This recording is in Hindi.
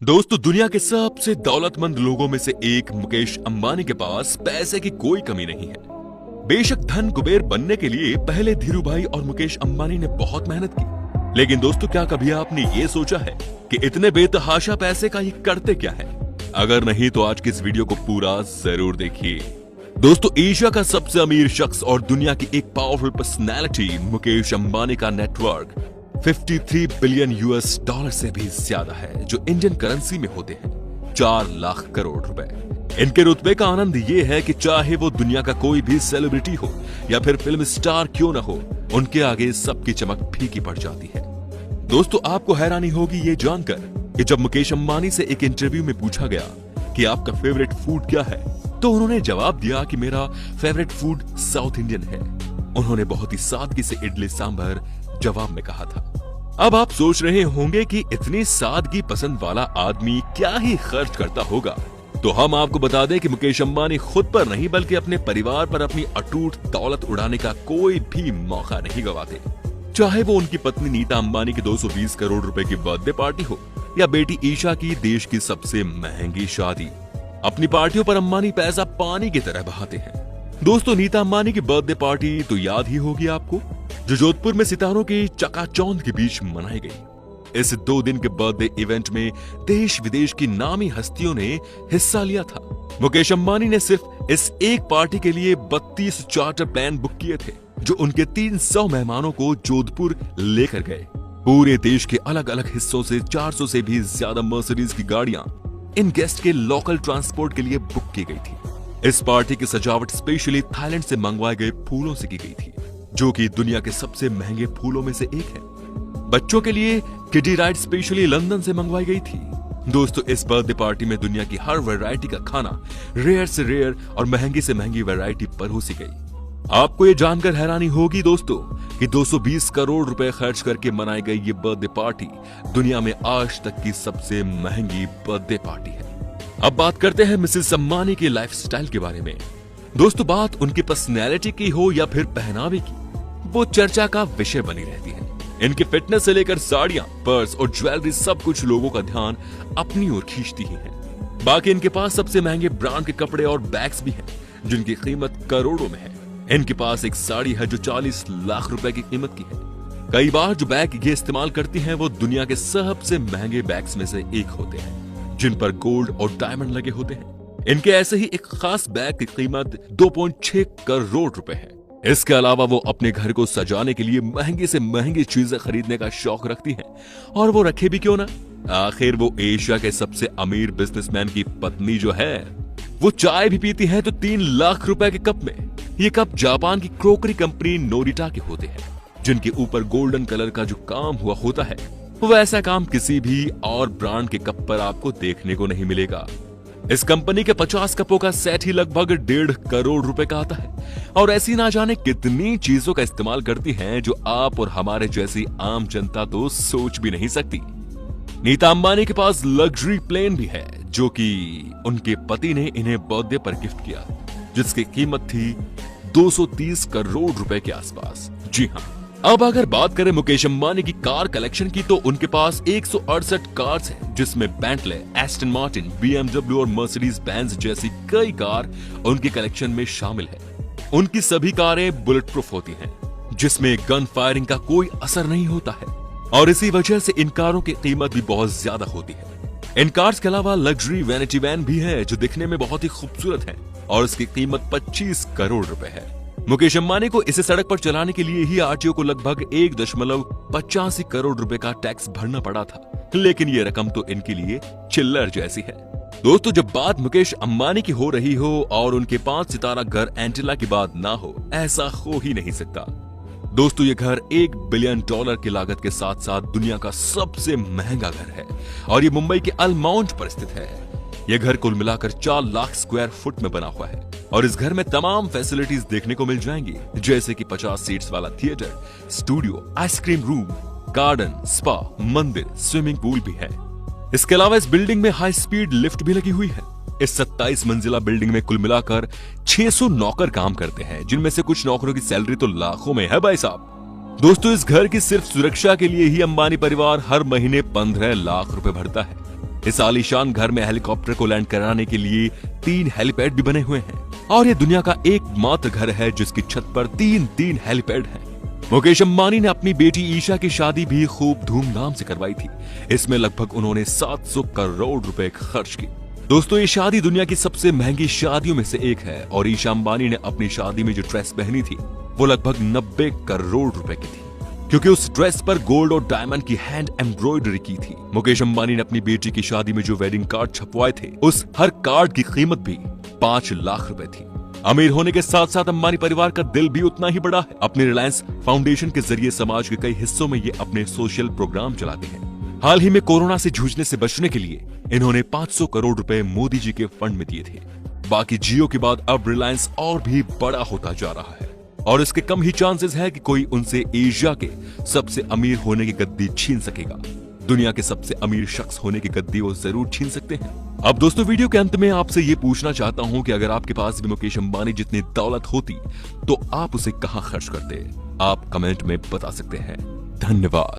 दोस्तों, दुनिया के सबसे दौलतमंद लोगों में से एक मुकेश अंबानी के पास पैसे की कोई कमी नहीं है। बेशक धन कुबेर बनने के लिए पहले धीरूभाई और मुकेश अंबानी ने बहुत मेहनत की, लेकिन दोस्तों क्या कभी आपने ये सोचा है कि इतने बेतहाशा पैसे का ये करते क्या है? अगर नहीं तो आज की इस वीडियो को पूरा जरूर देखिए। दोस्तों, एशिया का सबसे अमीर शख्स और दुनिया की एक पावरफुल पर्सनैलिटी मुकेश अंबानी का नेटवर्क 53 बिलियन यूएस डॉलर से भी ज्यादा है, जो इंडियन करेंसी में होते हैं 4 लाख करोड़ रुपए। इनके रुतबे का आनंद ये है कि चाहे वो दुनिया का कोई भी सेलिब्रिटी हो या फिर फिल्म स्टार क्यों ना हो, उनके आगे सबकी चमक फीकी पड़ जाती है। दोस्तों, आपको हैरानी होगी ये जानकर कि जब मुकेश अंबानी से एक इंटरव्यू में पूछा गया कि आपका फेवरेट फूड क्या है, तो उन्होंने जवाब दिया कि मेरा फेवरेट फूड साउथ इंडियन है। उन्होंने बहुत ही सादगी से इडली सांभर जवाब में कहा था। अब आप सोच रहे होंगे कि इतनी सादगी पसंद वाला आदमी क्या ही खर्च करता होगा, तो हम आपको बता दें कि मुकेश अंबानी खुद पर नहीं बल्कि अपने परिवार पर अपनी अटूट दौलत उड़ाने का कोई भी मौका नहीं गवाते। चाहे वो उनकी पत्नी नीता अंबानी की 220 करोड़ रुपए की बर्थडे पार्टी हो या बेटी ईशा की देश की सबसे महंगी शादी, अपनी पार्टियों पर अंबानी पैसा पानी की तरह बहाते हैं। दोस्तों, नीता अंबानी की बर्थडे पार्टी तो याद ही होगी आपको, जो जोधपुर में सितारों की चकाचौंध के बीच मनाई गई। इस 2 दिन के बर्थडे इवेंट में देश विदेश की नामी हस्तियों ने हिस्सा लिया था। मुकेश अंबानी ने सिर्फ इस एक पार्टी के लिए 32 चार्टर प्लेन बुक किए थे, जो उनके 300 मेहमानों को जोधपुर लेकर गए। पूरे देश के अलग अलग हिस्सों से 400 से भी ज्यादा मर्सिडीज की गाड़ियां इन गेस्ट के लोकल ट्रांसपोर्ट के लिए बुक की गई थी। इस पार्टी की सजावट स्पेशली थाईलैंड से मंगवाए गए फूलों से की गई थी, जो कि दुनिया के सबसे महंगे फूलों में से एक है। बच्चों के लिए किडी राइड स्पेशली लंदन से मंगवाई गई थी। दोस्तों, इस बर्थडे पार्टी में दुनिया की हर वैरायटी का खाना, रेयर से रेयर और महंगी से महंगी वैरायटी परोसी गई। आपको ये जानकर हैरानी होगी दोस्तों कि 220 करोड़ रुपए खर्च करके मनाई गई ये बर्थडे पार्टी दुनिया में आज तक की सबसे महंगी बर्थडे पार्टी है। अब बात करते हैं मिसेस अंबानी के लाइफस्टाइल के बारे में। दोस्तों, बात उनकी पर्सनैलिटी की हो या फिर पहनावे की, वो चर्चा का विषय बनी रहती है। इनके फिटनेस से लेकर साड़ियां, पर्स और ज्वेलरी सब कुछ लोगों का ध्यान अपनी ओर खींचती ही है। बाकी इनके पास सबसे महंगे ब्रांड के कपड़े और बैग्स भी हैं, जिनकी कीमत करोड़ों में है। इनके पास एक साड़ी है जो 40 लाख रुपए की कीमत की है। कई बार जो बैग ये इस्तेमाल करती हैं वो दुनिया के सबसे महंगे बैग्स में से एक होते हैं, जिन पर गोल्ड और डायमंड लगे होते हैं। इनके ऐसे ही एक खास बैग की कीमत 2.6 करोड़ रुपए है। इसके अलावा वो अपने घर को सजाने के लिए महंगी से महंगी चीजें खरीदने का शौक रखती हैं, और वो रखे भी क्यों ना। आखिर वो एशिया के सबसे अमीर बिजनेसमैन की पत्नी जो है, वो चाय भी पीती है तो 3 लाख रुपए के कप में। ये कप जापान की क्रोकरी कंपनी नोरिटा के होते हैं, जिनके ऊपर गोल्डन कलर का जो काम हुआ होता है, वैसा काम किसी भी और ब्रांड के कप पर आपको देखने को नहीं मिलेगा। इस कंपनी के 50 कपों का सेट ही लगभग 1.5 करोड़ रुपए का आता है, और ऐसी ना जाने कितनी चीजों का इस्तेमाल करती हैं जो आप और हमारे जैसी आम जनता तो सोच भी नहीं सकती। नीता अंबानी के पास लग्जरी प्लेन भी है, जो कि उनके पति ने इन्हें बर्थडे पर गिफ्ट किया, जिसकी कीमत थी 230 करोड़ रुपए के आसपास। जी हाँ, अब अगर बात करें मुकेश अंबानी की कार कलेक्शन की, तो उनके पास 168 कार्स हैं, जिसमें बेंटले, एस्टन मार्टिन, BMW और मर्सिडीज बेंज जैसी कई कार उनके कलेक्शन में शामिल है। उनकी सभी कारें बुलेट प्रूफ होती हैं, जिसमें गन फायरिंग का कोई असर नहीं होता है, और इसी वजह से इन कारों की कीमत भी बहुत ज्यादा होती है। इन कार्स के अलावा लग्जरी वैनिटी वैन भी है, जो दिखने में बहुत ही खूबसूरत है, और इसकी कीमत 25 करोड़ रुपए है। मुकेश अंबानी को इसे सड़क पर चलाने के लिए ही आरटीओ को लगभग 1.85 करोड़ रुपए का टैक्स भरना पड़ा था, लेकिन ये रकम तो इनके लिए चिल्लर जैसी है। दोस्तों, जब बात मुकेश अंबानी की हो रही हो और उनके 5 सितारा घर एंटिला की बात ना हो, ऐसा हो ही नहीं सकता। दोस्तों, ये घर $1 बिलियन की लागत के साथ साथ दुनिया का सबसे महंगा घर है, और ये मुंबई के अल माउंट पर स्थित है। यह घर कुल मिलाकर 4 लाख स्क्वायर फुट में बना हुआ है, और इस घर में तमाम फैसिलिटीज देखने को मिल जाएंगी, जैसे कि 50 सीट्स वाला theatre, studio, ice cream room, garden, spa, मंदिर, स्विमिंग पूल भी है। इसके अलावा इस बिल्डिंग में हाई स्पीड लिफ्ट भी लगी हुई है। इस 27 मंजिला बिल्डिंग में कुल मिलाकर 600 नौकर काम करते हैं, जिनमें से कुछ नौकरों की सैलरी तो लाखों में है भाई साहब। दोस्तों, इस घर की सिर्फ सुरक्षा के लिए ही अंबानी परिवार हर महीने 15 लाख रुपए भरता है। इस आलीशान घर में हेलीकॉप्टर को लैंड कराने के लिए 3 हेलीपैड भी बने हुए हैं और ये दुनिया का एकमात्र घर है जिसकी छत पर 3 हेलीपैड हैं। मुकेश अंबानी ने अपनी बेटी ईशा की शादी भी खूब धूमधाम से करवाई थी। इसमें लगभग उन्होंने 700 करोड़ रुपए खर्च किए। दोस्तों, ये शादी दुनिया की सबसे महंगी शादियों में से एक है और ईशा अंबानी ने अपनी शादी में जो ड्रेस पहनी थी वो लगभग 90 करोड़ रुपए की थी, क्योंकि उस ड्रेस पर गोल्ड और डायमंड की हैंड एम्ब्रॉयडरी की थी। मुकेश अंबानी ने अपनी बेटी की शादी में जो वेडिंग कार्ड छपवाए थे उस हर कार्ड की कीमत भी 5 लाख रुपए थी। अमीर होने के साथ साथ अंबानी परिवार का दिल भी उतना ही बड़ा है। अपनी रिलायंस फाउंडेशन के जरिए समाज के कई हिस्सों में ये अपने सोशल प्रोग्राम चलाते हैं। हाल ही में कोरोना से जूझने से बचने के लिए इन्होंने 500 करोड़ रुपए मोदी जी के फंड में दिए थे। बाकी जियो के बाद अब रिलायंस और भी बड़ा होता जा रहा है और इसके कम ही चांसेस है कि कोई उनसे एशिया के सबसे अमीर होने की गद्दी छीन सकेगा। दुनिया के सबसे अमीर शख्स होने की गद्दी वो जरूर छीन सकते हैं। अब दोस्तों, वीडियो के अंत में आपसे ये पूछना चाहता हूं कि अगर आपके पास भी मुकेश अंबानी जितनी दौलत होती तो आप उसे कहां खर्च करते? आप कमेंट में बता सकते हैं। धन्यवाद।